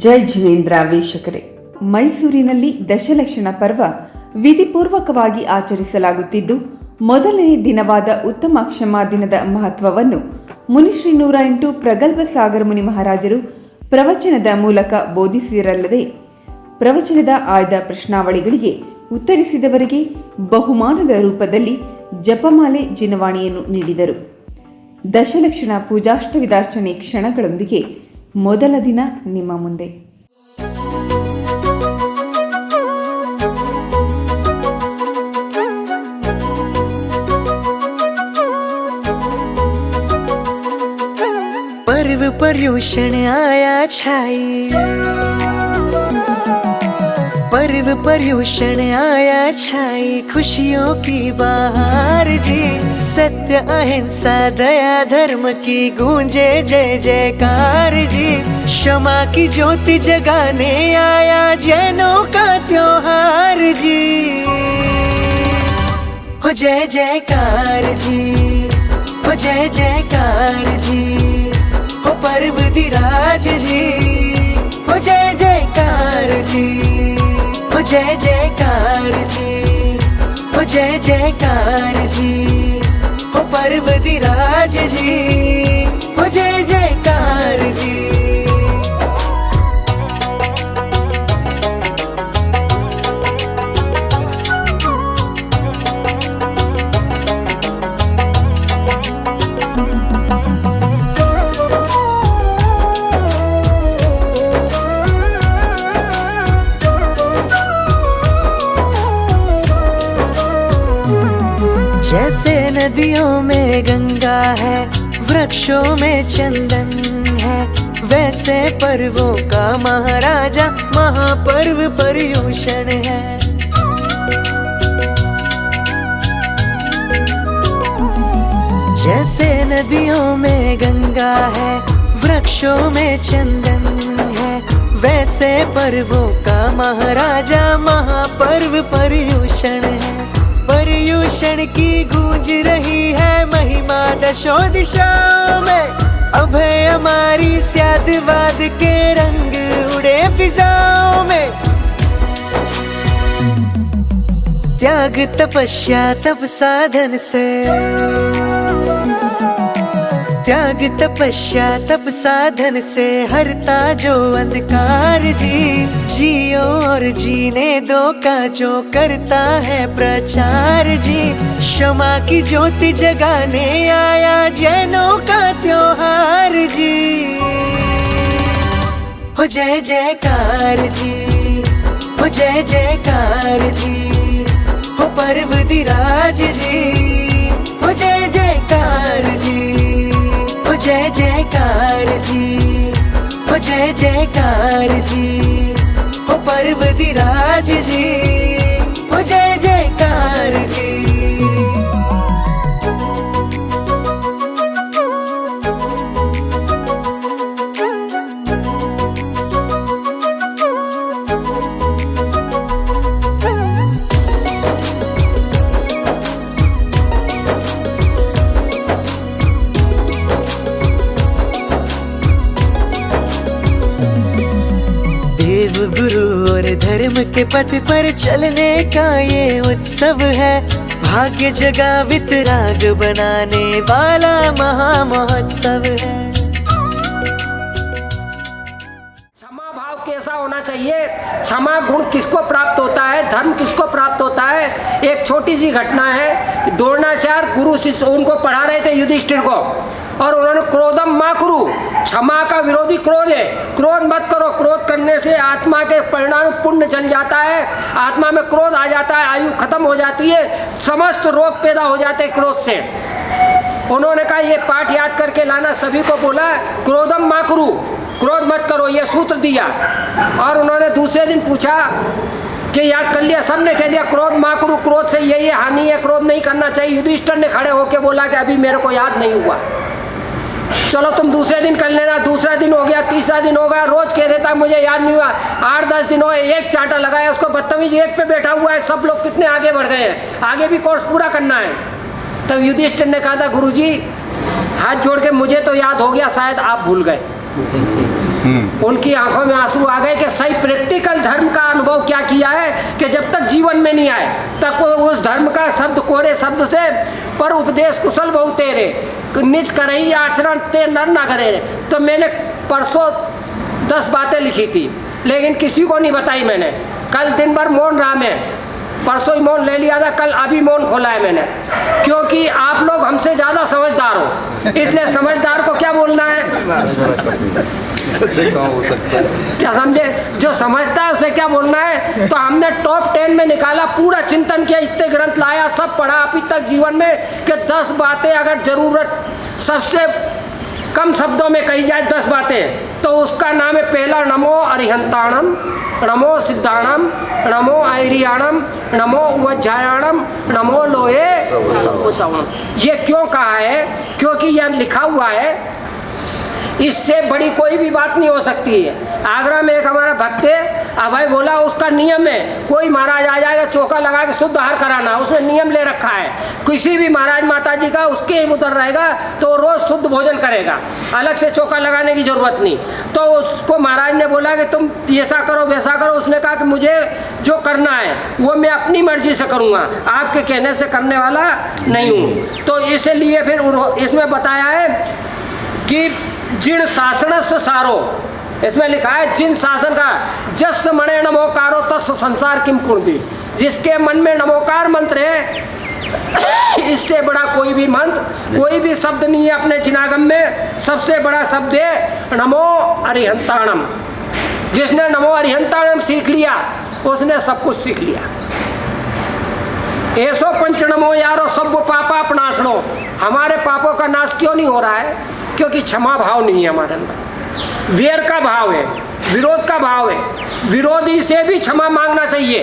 ಜೈ ಜಿನೇಂದ್ರ ವೀಕ್ಷಕರೇ, ಮೈಸೂರಿನಲ್ಲಿ ದಶಲಕ್ಷಣ ಪರ್ವ ವಿಧಿಪೂರ್ವಕವಾಗಿ ಆಚರಿಸಲಾಗುತ್ತಿದ್ದು, ಮೊದಲನೇ ದಿನವಾದ ಉತ್ತಮ ಕ್ಷಮಾ ದಿನದ ಮಹತ್ವವನ್ನು ಮುನಿಶ್ರೀ 108 ಪ್ರಗಲ್ಭ ಸಾಗರ ಮುನಿ ಮಹಾರಾಜರು ಪ್ರವಚನದ ಮೂಲಕ ಬೋಧಿಸಿರಲ್ಲದೆ, ಪ್ರವಚನದ ಆಯ್ದ ಪ್ರಶ್ನಾವಳಿಗಳಿಗೆ ಉತ್ತರಿಸಿದವರಿಗೆ ಬಹುಮಾನದ ರೂಪದಲ್ಲಿ ಜಪಮಾಲೆ ಜಿನವಾಣಿಯನ್ನು ನೀಡಿದರು. ದಶಲಕ್ಷಣ ಪೂಜಾಷ್ಟವಿದಾರ್ಚನೆ ಕ್ಷಣಗಳೊಂದಿಗೆ ಮೊದಲ ದಿನ ನಿಮ್ಮ ಮುಂದೆ. पर्व पर्यूषण आया छाई, पर्व पर्यूषण आया छाई, खुशियों की बहार जी। सत्य अहिंसा दया धर्म की गूंजे जय जयकार जी। क्षमा की ज्योति जगाने आया जैनों का त्योहार जी। हो जय जयकार जी, हो जय जयकार जी, हो पर्व दिराज जी, हो जय जयकार जी, हो जय जयकार जी, हो जय जयकार जी, हो पर्व दिराज जी, हो जय जयकार जी। जैसे नदियों में गंगा है, वृक्षों में चंदन है, वैसे पर्वों का महाराजा महापर्व पर्यूषण है। जैसे नदियों में गंगा है, वृक्षों में चंदन है, वैसे पर्वों का महाराजा महापर्व पर्यूषण है। पर्यूषण की गूंज रही है महिमा दशों दिशाओं में, अभय हमारी स्यादवाद के रंग उड़े फिजाओं में। त्याग तपस्या तप साधन से, त्याग तपस्या तप साधन से हरता जो अंधकार जी। जियो और जीने दो का जो करता है प्रचार जी। क्षमा की ज्योति जगाने आया जैनों का त्योहार जी। हो जय जयकार जी, हो जय जयकार जी, हो पर्व दिराज जी, हो जय जयकार जी, हो जय जयकार जी, हो जय जयकार जी, हो पर्व दिराज जी, हो जय जयकार जी। देव गुरु और धर्म के पथ पर चलने का ये उत्सव है। भाग्य जगा वितराग बनाने वाला महा महोत्सव है। क्षमा भाव कैसा होना चाहिए, क्षमा गुण किसको प्राप्त होता है, धर्म किसको प्राप्त होता है। एक छोटी सी घटना है, द्रोणाचार्य गुरु शिष्य उनको पढ़ा रहे थे युधिष्ठिर को, और उन्होंने क्रोधम मा कुरु, क्षमा का विरोधी क्रोध है, क्रोध मत करो। क्रोध करने से आत्मा के परिणाम पुण्य चल जाता है, आत्मा में क्रोध आ जाता है, आयु खत्म हो जाती है, समस्त रोग पैदा हो जाते हैं क्रोध से। उन्होंने कहा ये पाठ याद करके लाना, सभी को बोला क्रोधम मा कुरु, क्रोध मत करो, ये सूत्र दिया। और उन्होंने दूसरे दिन पूछा कि याद कर लिया, सबने कह दिया क्रोध मा कुरु, क्रोध से ये हानि है, क्रोध नहीं करना चाहिए। युधिष्ठिर ने खड़े होकर बोला कि अभी मेरे को याद नहीं हुआ, चलो तुम दूसरे दिन कर लेना। दूसरा दिन हो गया, तीसरा दिन हो गया, रोज कह देता मुझे याद नहीं हुआ। 8-10 दिन हो, एक चांटा लगाया उसको, बदतमीजी एक पे बैठा हुआ है। सब लोग कितने आगे बढ़ गए हैं, आगे भी कोर्स पूरा करना है। तब युधिष्ठिर ने कहा था गुरुजी हाथ जोड़ के मुझे तो याद हो गया, शायद आप भूल गए। उनकी आंखों में आंसू आ गए कि सही प्रैक्टिकल धर्म का अनुभव क्या किया है कि जब तक जीवन में नहीं आए तब वो उस धर्म का शब्द कोरे शब्द से पर उपदेश कुशल बहु तेरे निज करही आचरण ते नर ना करे। तो मैंने परसों 10 बातें लिखी थी लेकिन किसी को नहीं बताई मैंने। कल दिन भर मौन रहा मैं, परसों ही मौन ले लिया था, कल अभी मौन खोला है मैंने, क्योंकि आप लोग हमसे ज़्यादा समझदार हो, इसलिए समझदार को क्या बोलना है, क्या समझे, जो समझता है उसे क्या बोलना है। तो हमने टॉप 10 में निकाला, पूरा चिंतन किया, इतने ग्रंथ लाया, सब पढ़ा अभी तक जीवन में कि 10 बातें अगर जरूरत सबसे कम शब्दों में कही जाए 10 बातें तो उसका नाम है पहला नमो अरिहंताणम, नमो सिद्धाणम, नमो ऐरियाणम, नमो उवज्जायाणम, नमो लोहे सवम। ये क्यों कहा है? क्योंकि यह लिखा हुआ है, इससे बड़ी कोई भी बात नहीं हो सकती है। आगरा में एक हमारा भक्त है, अभय बोला उसका नियम है कोई महाराज आ जाएगा चौका लगा के शुद्ध आहार कराना, उसने नियम ले रखा है। किसी भी महाराज माता जी का उसके उधर रहेगा तो रोज शुद्ध भोजन करेगा, अलग से चौका लगाने की जरूरत नहीं। तो उसको महाराज ने बोला कि तुम ऐसा करो वैसा करो, उसने कहा कि मुझे जो करना है वो मैं अपनी मर्जी से करूँगा, आपके कहने से करने वाला नहीं हूँ। तो इसलिए फिर इसमें बताया है कि जिन शासन से सारो, इसमें लिखा है जिन शासन का जस मणे नमोकारो तस् संसार किम कुर्दी, जिसके मन में नमोकार मंत्र है इससे बड़ा कोई भी मंत्र कोई भी शब्द नहीं है अपने जिनागम में। सबसे बड़ा शब्द है नमो अरिहंताणम। जिसने नमो अरिहंताणम सीख लिया उसने सब कुछ सीख लिया। ऐसो पंच नमो यारो सब पापा अपनाशनो। हमारे पापों का नाश क्यों नहीं हो रहा है? क्योंकि क्षमा भाव नहीं है हमारे अंदर, वेर का भाव है, विरोध का भाव है। विरोधी से भी क्षमा मांगना चाहिए,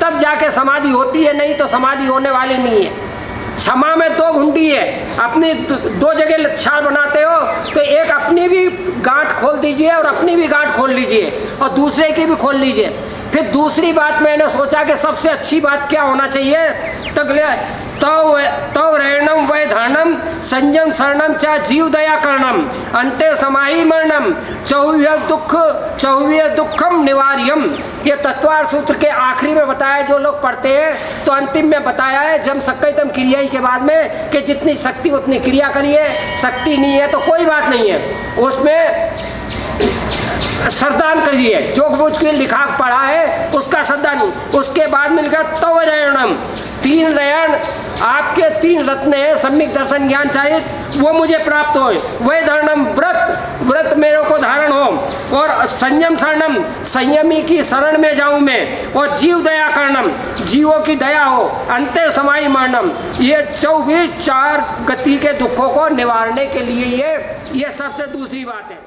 तब जाके समाधि होती है, नहीं तो समाधि होने वाली नहीं है। क्षमा में 2 घुंडी है, अपनी 2 जगह छाल बनाते हो तो एक अपनी भी गांठ खोल दीजिए और अपनी भी गांठ खोल लीजिए और दूसरे की भी खोल लीजिए। फिर दूसरी बात मैंने सोचा कि सबसे अच्छी बात क्या होना चाहिए, तव रहणम वै धर्णम संयम शरणम चा जीव दया करणम अंते समाही मरणम चौव्य दुखम निवार्यम। ये तत्वार सूत्र के आखिरी में बताया, जो लोग पढ़ते हैं तो अंतिम में बताया है जम सक्कैतम क्रिया के बाद में कि जितनी शक्ति उतनी क्रिया करिए, शक्ति नहीं है तो कोई बात नहीं है, उसमें श्रद्धान करिए, जो कुछ के लिखा पढ़ा है उसका श्रद्धान। उसके बाद मिलकर तव रयणम, 3 रयण आपके 3 रत्न है, सम्यक दर्शन ज्ञान चाहिए वो मुझे प्राप्त हो। वह धर्णम व्रत मेरे को धारण हो, और संयम शरणम संयमी की शरण में जाऊं मैं, और जीव दया करणम जीवों की दया हो, अंते समाई मरणम ये 24 गति के दुखों को निवारने के लिए ये सबसे दूसरी बात है।